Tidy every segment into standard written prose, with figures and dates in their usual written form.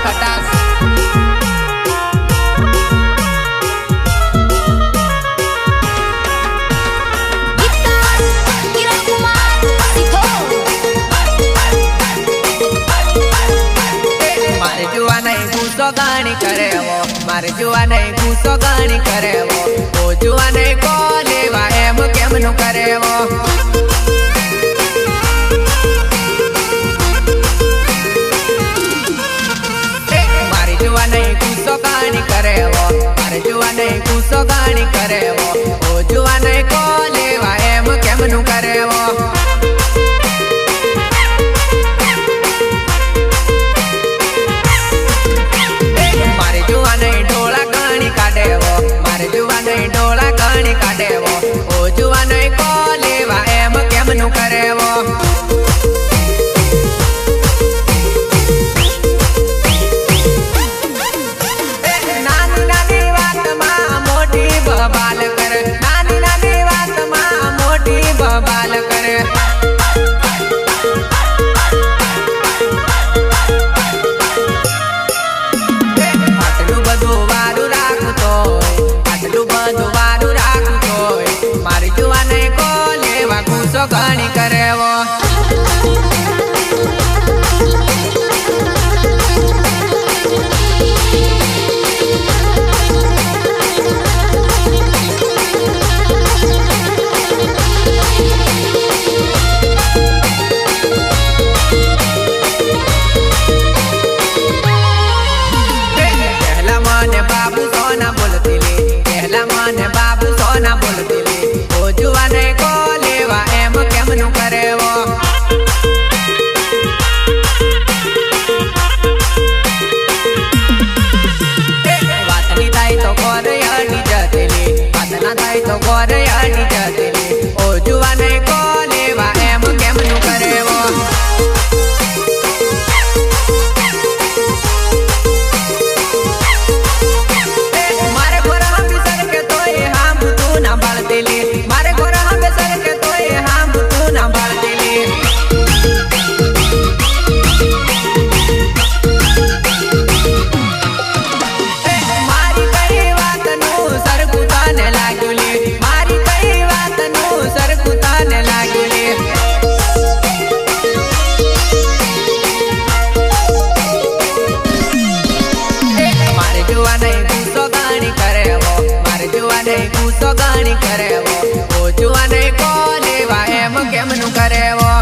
खटास मारे जुआ नहीं गुस्सो गानी करे वो मारे जुआ नहीं गुस्सो गानी करे वो जुआ नहीं को लेवा एम केम नु करे वो मारे जुआ नहीं गुस्सो गानी करे वो मारे जुआ नहीं गुस्सो गानी करे वो जुआ नहीं को लेवा एम केम नु करे वो डोला गानी काटे वो ओ जुआ नहीं को लेवा एम केम नु करे वो नानी नानी बात मां मोटी बबाल करे नानी नानी बात मां मोटी बबाल करे आटलू बधु वारू राखतो मारी जुआ नहीं को लेवा गुस्सो गानी करे वो पहला माने बाबू सोना बोलती ले पहला माने बाबू सोना बोलती ले ओ जुआ नहीं को लेवा एम केम नु करे वो वातनी थाई तो गोर यानी जतेली वातना थाई तो गोर यानी जतेली ओ जुआ नहीं को लेवा एम केम नु करे वो मारे गोरा हम बिसर के तोए हम तू ना बढ़तेली मारे गोरा हम बिसर के तोए हम तू ना बढ़तेली मारी कई बात नु सर कुताने लागुली मारी कई बात नु सर कुताने लागुली मारे जुआ नहीं गुस्सो गानी करे वो मारे जुआ नहीं गुस्सो गानी करे वो जुआ नहीं को लेवा एम केम नु करे वो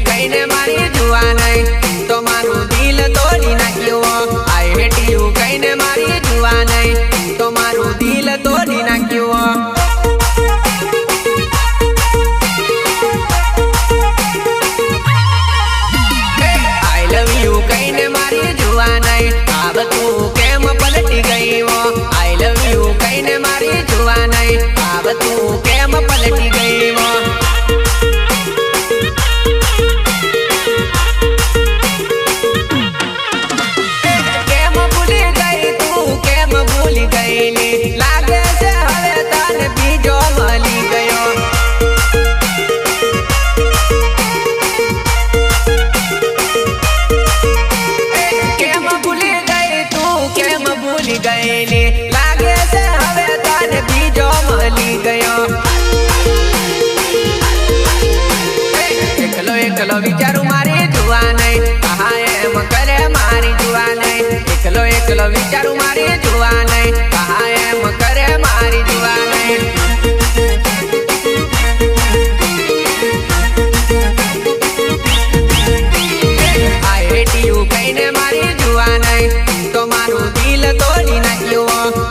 कईने मारी जुआ नहीं तो मारू दिल तोड़ी नाख्यो आई हेट यू कईने मारी जुआ नहीं तो मारू दिल तोड़ी नाख्यो आई लव यू कईने मारी जुआ नहीं अब तू केम पलटी गई वो आई लव यू कईने मारी जुआ नहीं अब तू केम पलटी गई वो लागे से हवे तन बीजो मली गयो केम भूली गई तू केम भूली गईली लागे से हवे तन बीजो मली गयो एकलो एकलो विचारू मारी जुआ नहीं कहाँ एम करे मारी जुआ नहीं एकलो एकलो विचारू मारी जुआ नहीं कहाँ एम करे मारी जुआ नहीं आई हेट यू कईने मारी जुआ नहीं तो मारू दिल तोड़ी नाख्यो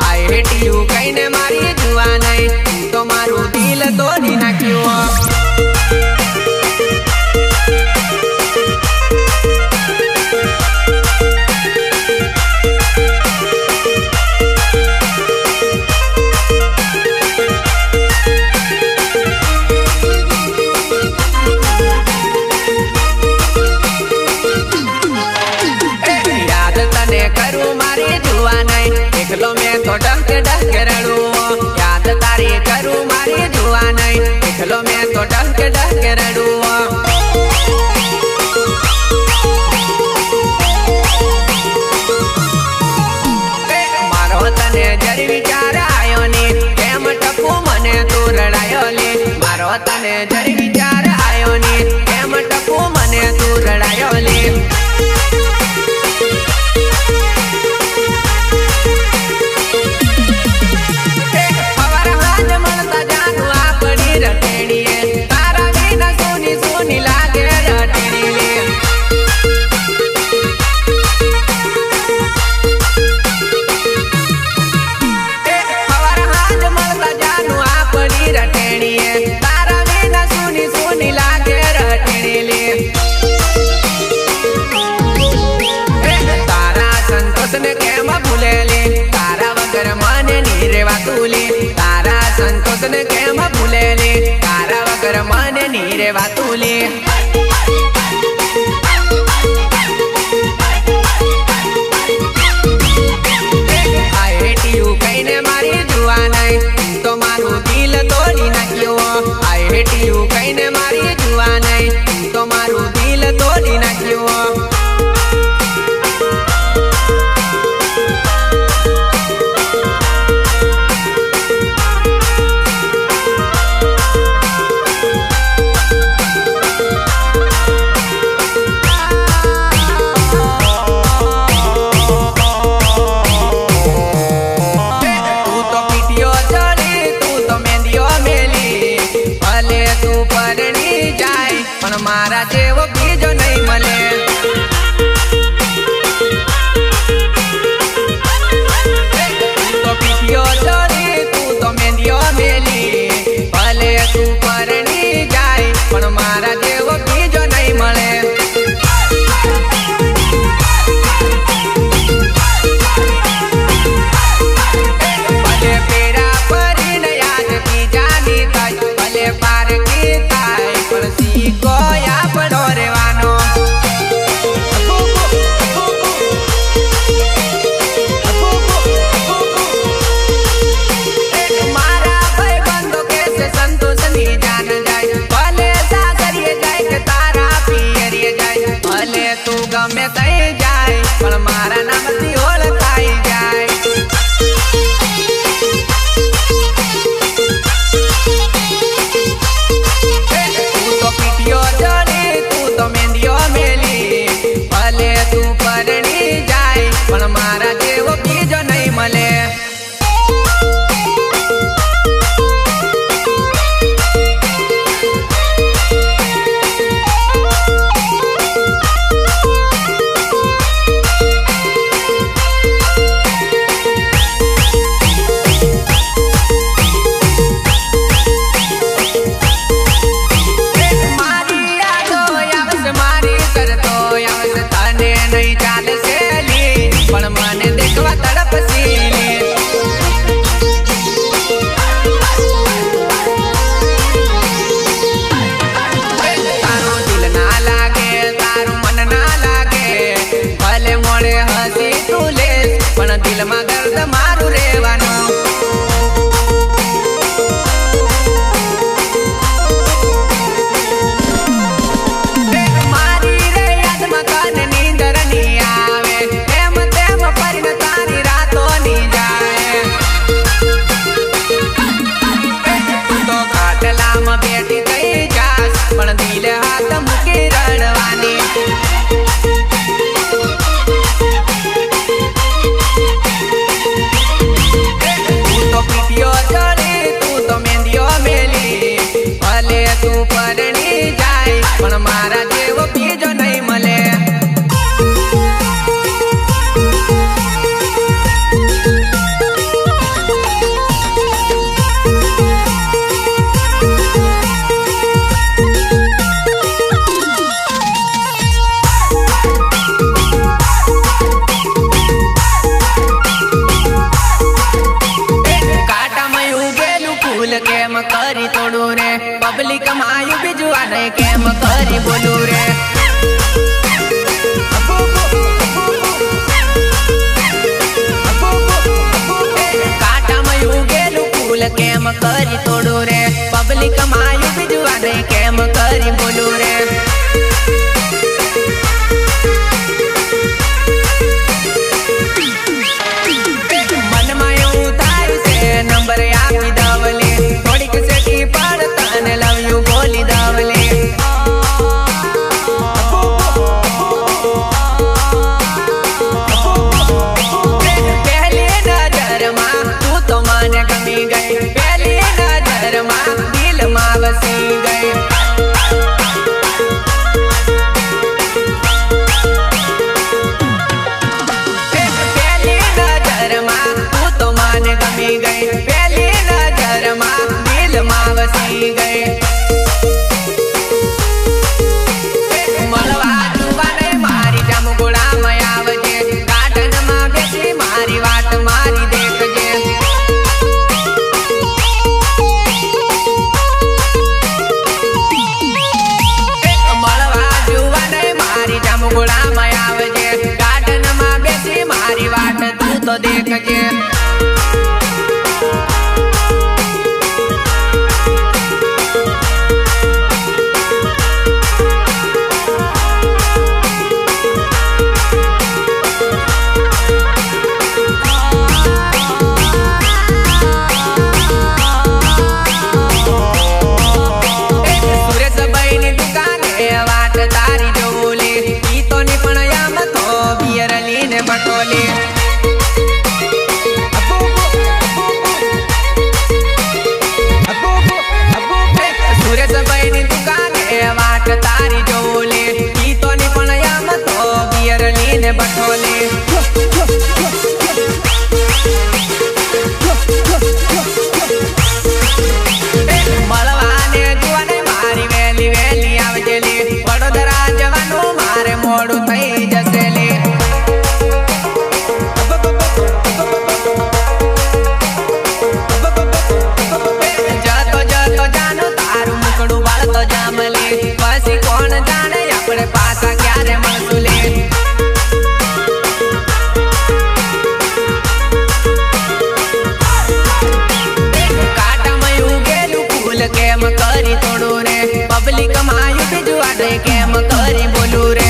आई हेट यू कईने मारी जुआ नहीं तो मारू दिल तोड़ी नाख्यो એકલો મેં તો ડંકે ડંકે રડું યાદ તારી કરું મારી જુવા નહીં એકલો મેં તો ડંકે ડંકે રડું મારો તને જરી વિચાર આયો ને કેમ ટપુ મને તું રડાયો લે મારો તને જરી વિચાર આયો ને કેમ ટપુ મને તું રડાયો લે तारा संतोष ने केम भूलेली तारा वगर मन नीरे वातुली आईटीयू कईने मारी जुआ नहीं तो मारू दिल तोड़ी नाख्यो आईटीयू कईने मारी जुआ नहीं तो मारू दिल तोड़ी नाख्यो केम करी तोड़ू रे पब्लिक मायू बिजुआ नहीं केम करी बोलू रे मन मायू थारू से नंबर आपी दावले थोड़ी सेटी पड़ता ने लव यू बोली दावले बसी गए पहली नजर मां तू तो मान गमी गई पहली नजर मां दिल मां बसी गए मलवा जुवा नहीं मारी जमगुड़ा में आवजे गार्डन में बेसी मारी वाट मारी देखजे गुड़ा में आवजे गार्डन में बेसी मारी वाट तू तो देखजे सुरेश भाई ने दुकान वाट तारी जो बोले बटोले सुरेश भाई नी दुकान वाट तारी जोले की तो निपणया मतो बियर लीने बटोले मलवाने जुवाने मारी वेली वेली आवजेली वडोदरा जवानो मारे मोडू थई जसेली पसी कौन जाने अपने पासा क्यारे मसूले काटा में उगेलू फूल केम करी तोड़ू रे पब्लिक मायू बिजुआ दे केम करी बोलू रे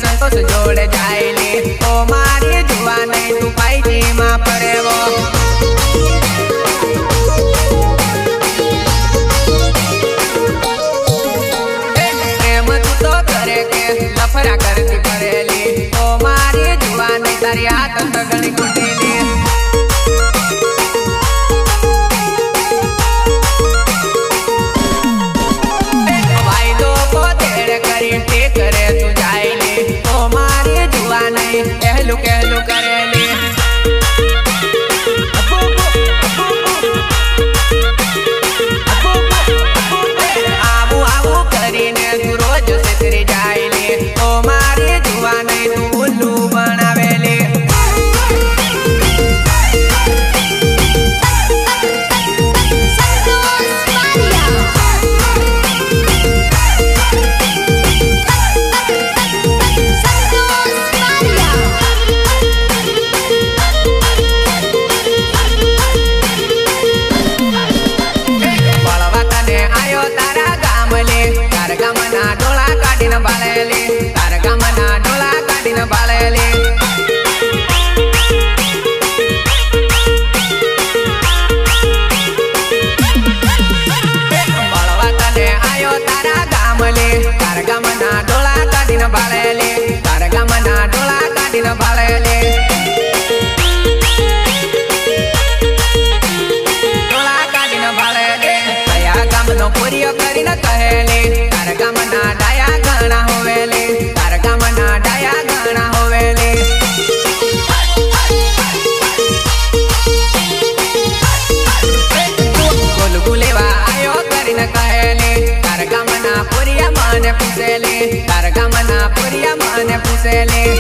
संतोष जोड़ जाएले ओ मारी जुआ नहीं तू पाई जी मां पड़े वो મારી હાથ સગણી કુટેલી વાયદો પોતેડ કરી ઠીક રે તું જાયલી ઓ મારી જુવા નહીં કહેલું કહેલું કરેલી આવું આવું કરીને તું રોજ સકરી જાયલી ઓ મારી જુવા નહીં તું ઉલ્લુ બનાવેલી તારા ગામના ડોળા કાઢીને બાળેલી તારા ગામના ડોળા કાઢીને બાળેલી બળવા તને આયો તારા ગામલે તારા ગામના ડોળા કાઢીને બાળેલી તારા ગામના ડોળા કાઢીને બાળેલી ડોળા કાઢીને બાળેલી કયા ગામનો પૂરીઓ કરીને કહેલી તારા ગામના ડાયા ઘણા હોવેલી તારા ગામના ડાયા ઘણા હોવેલી ગોલગુ લેવા આયો કરીને કહેલી તારા ગામના પૂરિયા મને પૂછેલી તારા ગામના પૂરિયા મને પૂછેલી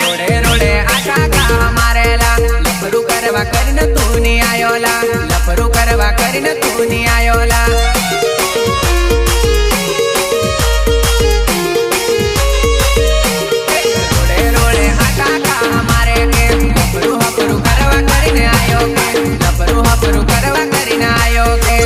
રોડે રોડે આટા ગા મારેલા લફરું કરવા કરીને તું ની આયોલા લફરું કરવા કરીને તું ની આયોલા રોડે રોડે આટા ગા મારે કે લફરું હફરું કરવા કરીને આયો કે લફરું હફરું કરવા કરીને આયો કે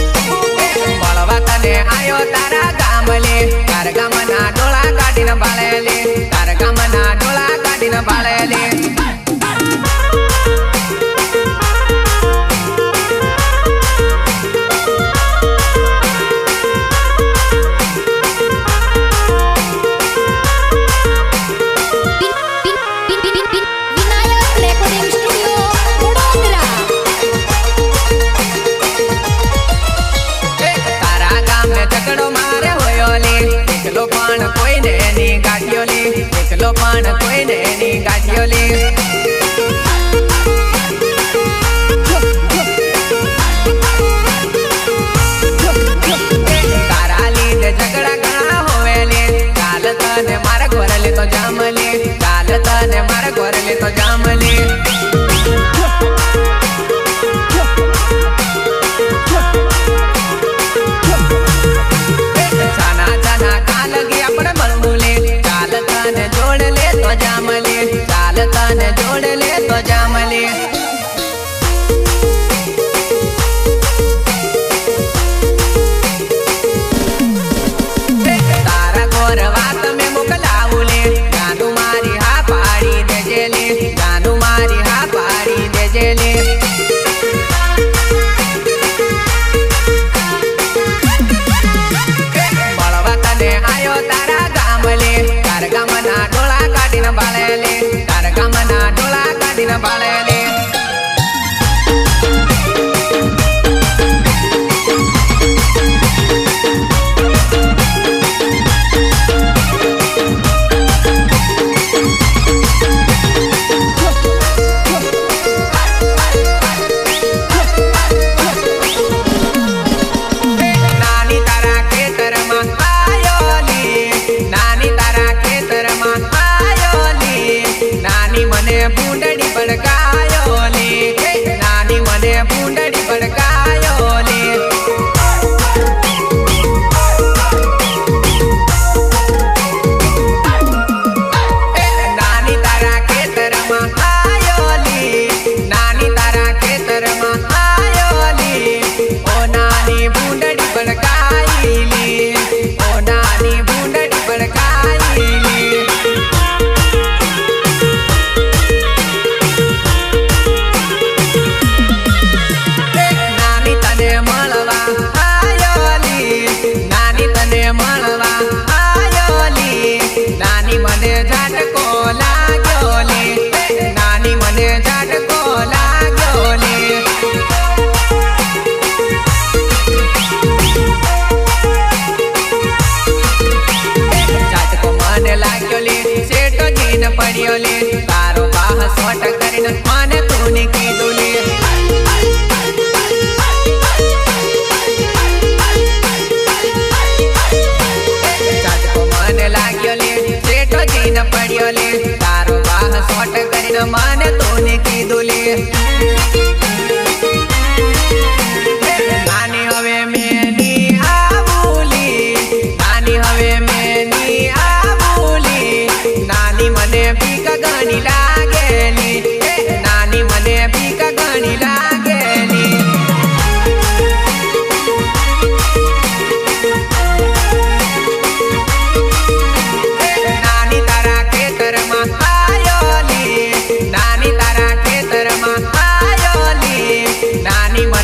બળવા તને આયો તારા ગામલે તારા ગામના ડોળા કાઢીને બાળેલી તારા ગામના ડોળા કાઢીને બાળેલી તારા ગામે ઝઘડો મારે હોયોલી એકલો પણ કોઈને ની ગાંઠિયોલી એકલો પણ કોઈને ની ગાંઠિયોલી તારા લીધે ઝઘડા ઘણા હોવેલી કાલ તને મારા ઘોરલી તો જામલી કાલ તને મારા ઘોરલી તો જામલી છાના છાના કાલ ગયા પણ મળવું લે કાલ તને જોડ લે તો જામલી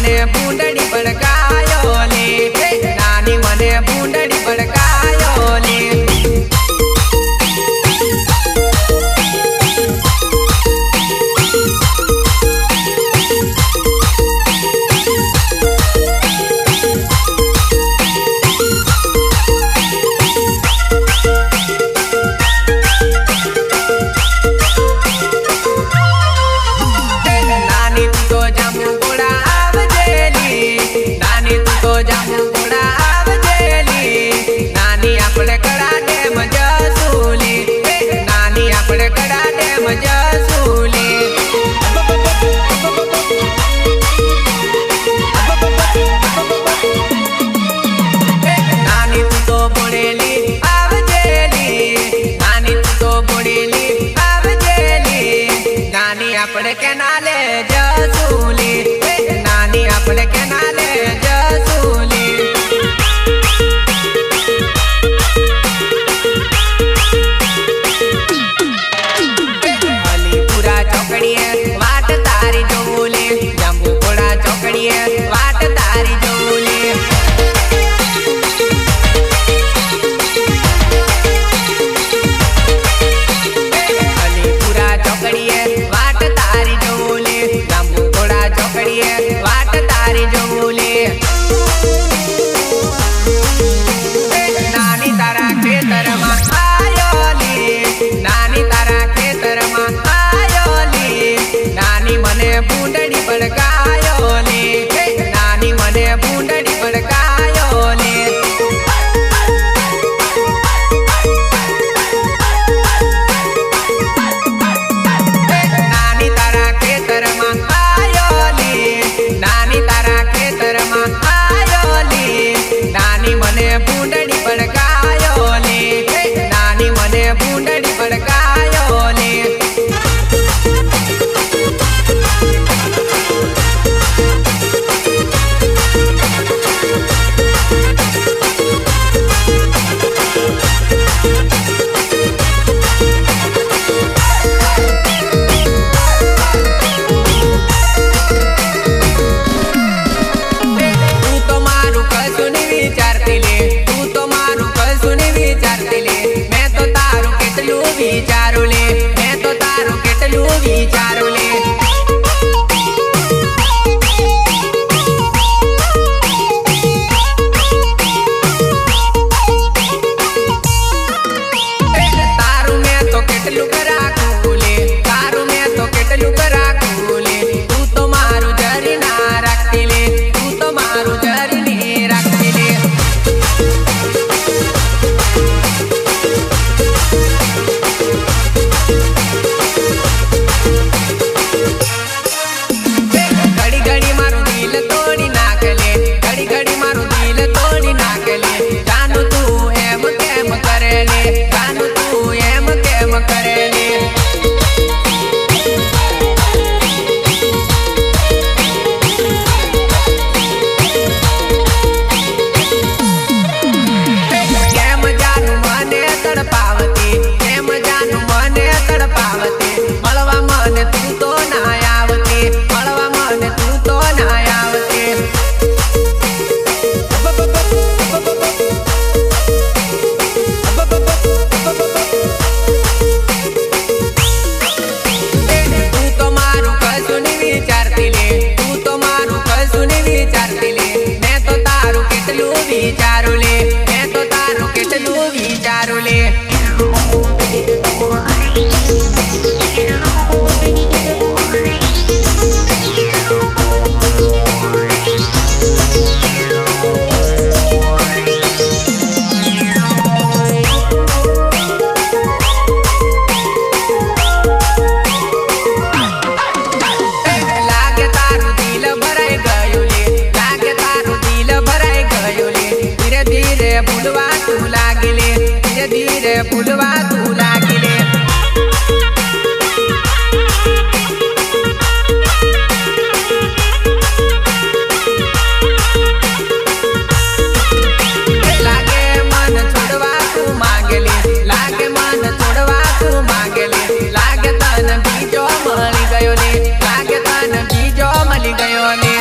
મને ભૂંડડી ભડકાયો લે, નાની મને ભૂંડડી ભડકાયો લે. આપણે કેનાલે જસુલી, નાની આપણે કેનાલે જસુલી. અલીપુરા ચોકડીએ વાટ તારી જોલી, જંબુપુરા ચોકડીએ વાટ તારી જોલી. અલીપુરા ચોકડીએ વાટ તારી જોલી, જંબુપુરા ચોકડીએ વાટ તારી જોલી. નાની તારા ખેતરમાં આયોલી, નાની તારા ખેતરમાં આયોલી, નાની મને ભૂંડડી ભડકાયો લે, નાની મને ભૂંડડી ભડકાયો લે. નાની તારા ખેતરમાં આયોલી, નાની તારા ખેતરમાં આયોલી, નાની મને ભૂંડડી ભડકાયો લે, નાની મને ભૂંડડી ભડકાયો લે. તું તો મારું કશું નહીં વિચારતી લે, તું તો મારું કશું નહીં વિચારતી લે. મેં તો તારું કેટલું વિચારું લે, મેં તો તારું કેટલું વિચારું લે. તારું મેં તો કેટલું રાખું લે, તારું મેં તો કેટલું રાખું લે. તું તો મારું જરી ના રાખતી લે, તું તો મારું જરી નહીં રાખતી લે. ઘડી ઘડી મારું દિલ તોડી નાખે લે, ઘડી ઘડી મારું દિલ તોડી નાખે લે. જાનું તું એમ કેમ કરે લે, જાનું તું એમ કેમ કરે લે. કેમ જાનું મને તડપાવતી, કેમ જાનું મને તડપાવતી. મળવા મને તું તો ના આવતી, મળવા મને તું તો ના આવતી. તું તો મારું કશું નહીં વિચારતી લે, તું તો મારું કશું નહીં વિચારતી લે. મેં તો તારું કેટલું વિચારું લે, મેં તો તારું કેટલું વિચારું લે. લાગે તારું દિલ ભરાઈ ગયું લે, લાગે તારું દિલ ભરાઈ ગયું લે. ધીરે ધીરે ભૂલવા તું લાગી લે, ધીરે ધીરે ભૂલવા તું લાગી લે. લાગે મન છોડવા તું માંગે લે, લાગે મન છોડવા તું માંગે લે. લાગે તને બીજો મળી ગયો લે, લાગે તને બીજો મળી ગયો લે.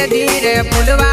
धीरे फुलवा